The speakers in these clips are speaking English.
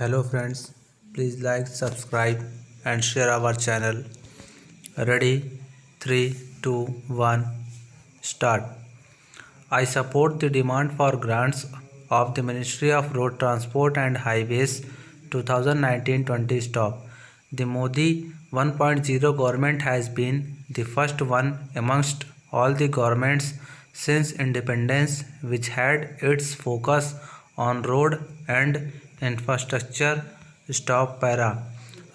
Hello friends, please like, subscribe and share our channel. Ready? 3, 2, 1, start. I support the demand for grants of the Ministry of Road Transport and Highways 2019-20 stop. The Modi 1.0 government has been the first one amongst all the governments since independence which had its focus on road and infrastructure. Stop para.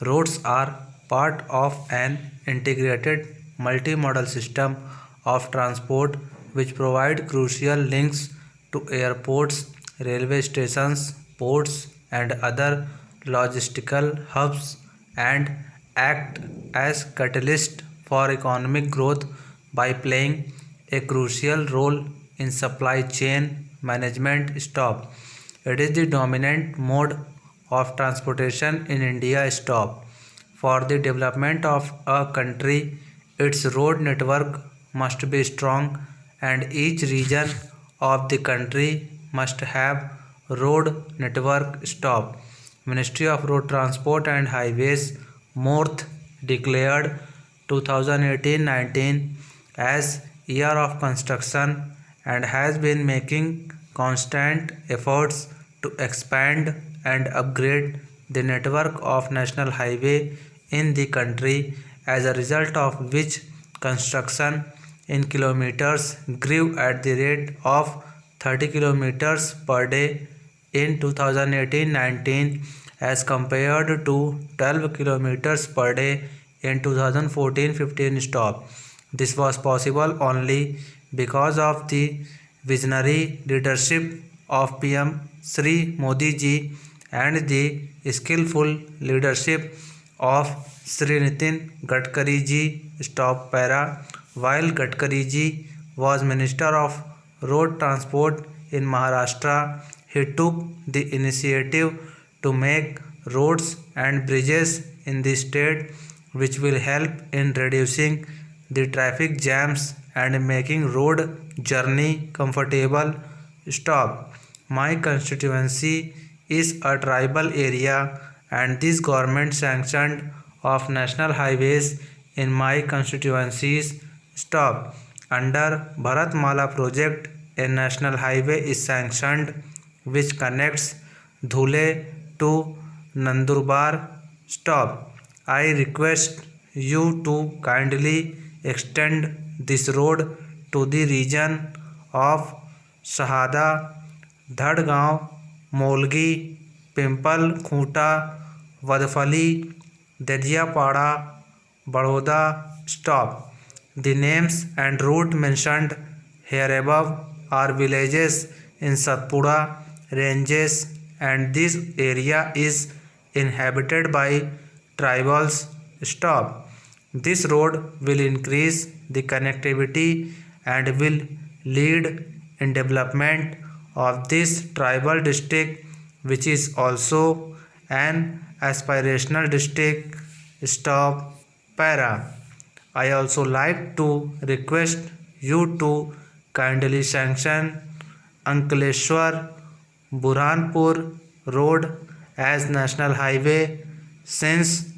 Roads are part of an integrated multimodal system of transport which provide crucial links to airports, railway stations, ports, and other logistical hubs and act as catalyst for economic growth by playing a crucial role in supply chain management. Stop. It is the dominant mode of transportation in India. Stop. For the development of a country, its road network must be strong and each region of the country must have road network. Stop. Ministry of Road Transport and Highways MORTH declared 2018-19 as year of construction and has been making constant efforts to expand and upgrade the network of national highway in the country, as a result of which construction in kilometers grew at the rate of 30 kilometers per day in 2018-19 as compared to 12 kilometers per day in 2014-15. Stop. This was possible only because of the visionary leadership of PM Sri Modi ji and the skillful leadership of Sri Nitin Gadkari ji. Stop para. While Gadkari ji was Minister of Road Transport in Maharashtra, he took the initiative to make roads and bridges in the state which will help in reducing the traffic jams and making road journey comfortable. Stop. My constituency is a tribal area and this government sanctioned of national highways in my constituencies. Stop. Under Bharatmala project, a national highway is sanctioned which connects Dhule to Nandurbar. Stop. I request you to kindly extend this road to the region of Shahada, Dhadgaon, Molgi, Pimple, Khuta, Vadfali, Dejiapada, Baroda. Stop. The names and route mentioned here above are villages in Satpura ranges and this area is inhabited by tribals. Stop. This road will increase the connectivity and will lead in development of this tribal district which is also an aspirational district. Stop para. I also like to request you to kindly sanction Ankleshwar Burhanpur road as national highway since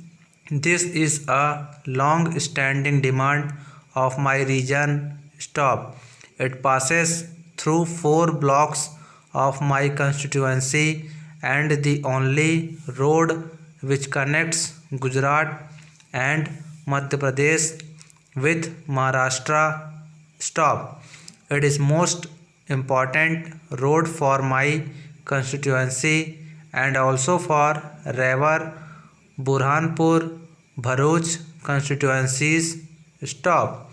this is a long standing demand of my region. Stop. It passes through 4 blocks of my constituency and the only road which connects Gujarat and Madhya Pradesh with Maharashtra. Stop. It is most important road for my constituency and also for Revar, Burhanpur, Bharuch constituencies. Stop.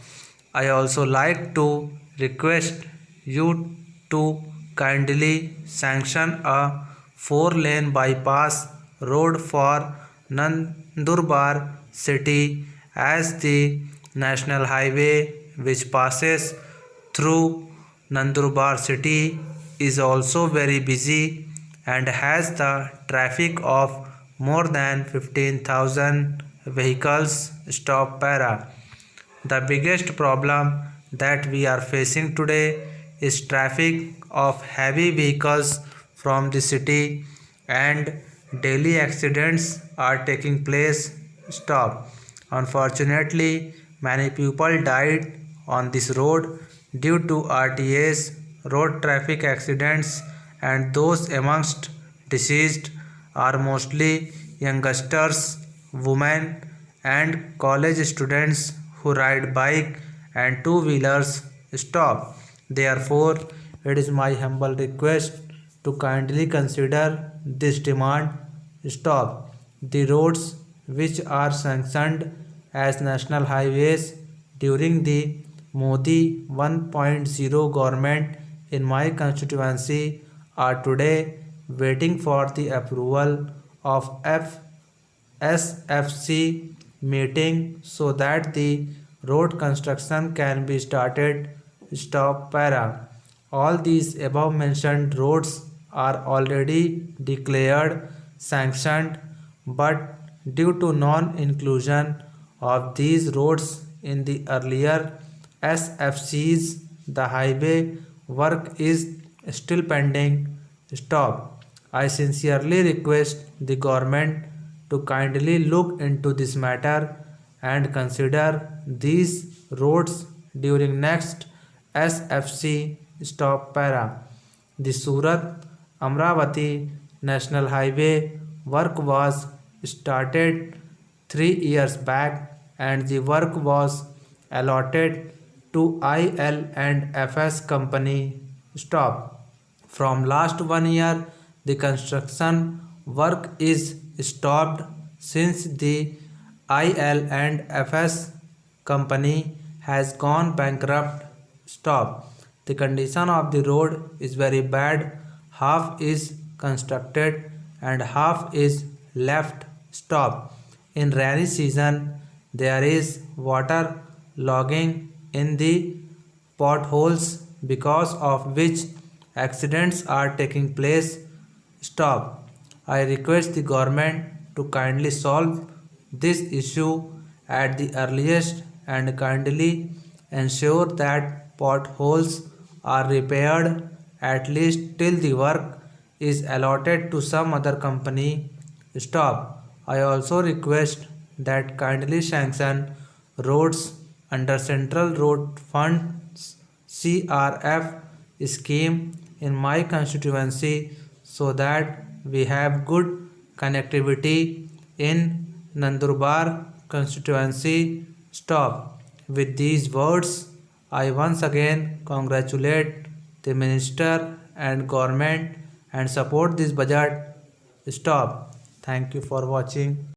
I also like to request you to kindly sanction a 4-lane bypass road for Nandurbar city as the national highway which passes through Nandurbar city is also very busy and has the traffic of more than 15,000 vehicles. Stop para. The biggest problem that we are facing today is traffic of heavy vehicles from the city and Daily accidents are taking place. Stop. Unfortunately, many people died on this road due to RTAs, road traffic accidents, and those amongst deceased are mostly youngsters, women, and college students who ride bike and two-wheelers. Stop. Therefore, it is my humble request to kindly consider this demand. Stop. The roads which are sanctioned as national highways during the Modi 1.0 government in my constituency are today waiting for the approval of SFC meeting so that the road construction can be started. Stop para. All these above mentioned roads are already declared sanctioned, but due to non-inclusion of these roads in the earlier SFCs, the highway work is still pending. Stop. I sincerely request the government to kindly look into this matter and consider these roads during next SFC. Stop para. The Surat Amravati National Highway work was started 3 years back and the work was allotted to IL and FS company. Stop. From last 1 year, the construction work is stopped since the IL and FS company has gone bankrupt. Stop. The condition of the road is very bad. Half is constructed and half is left. Stop. In rainy season, there is water logging in the potholes because of which accidents are taking place. Stop. I request the government to kindly solve this issue at the earliest and kindly ensure that potholes are repaired at least till the work is allotted to some other company. Stop. I also request that kindly sanction roads under Central Road Funds CRF scheme in my constituency so that we have good connectivity in Nandurbar constituency. Stop. With these words, I once again congratulate the minister and government and support this budget. Stop. Thank you for watching.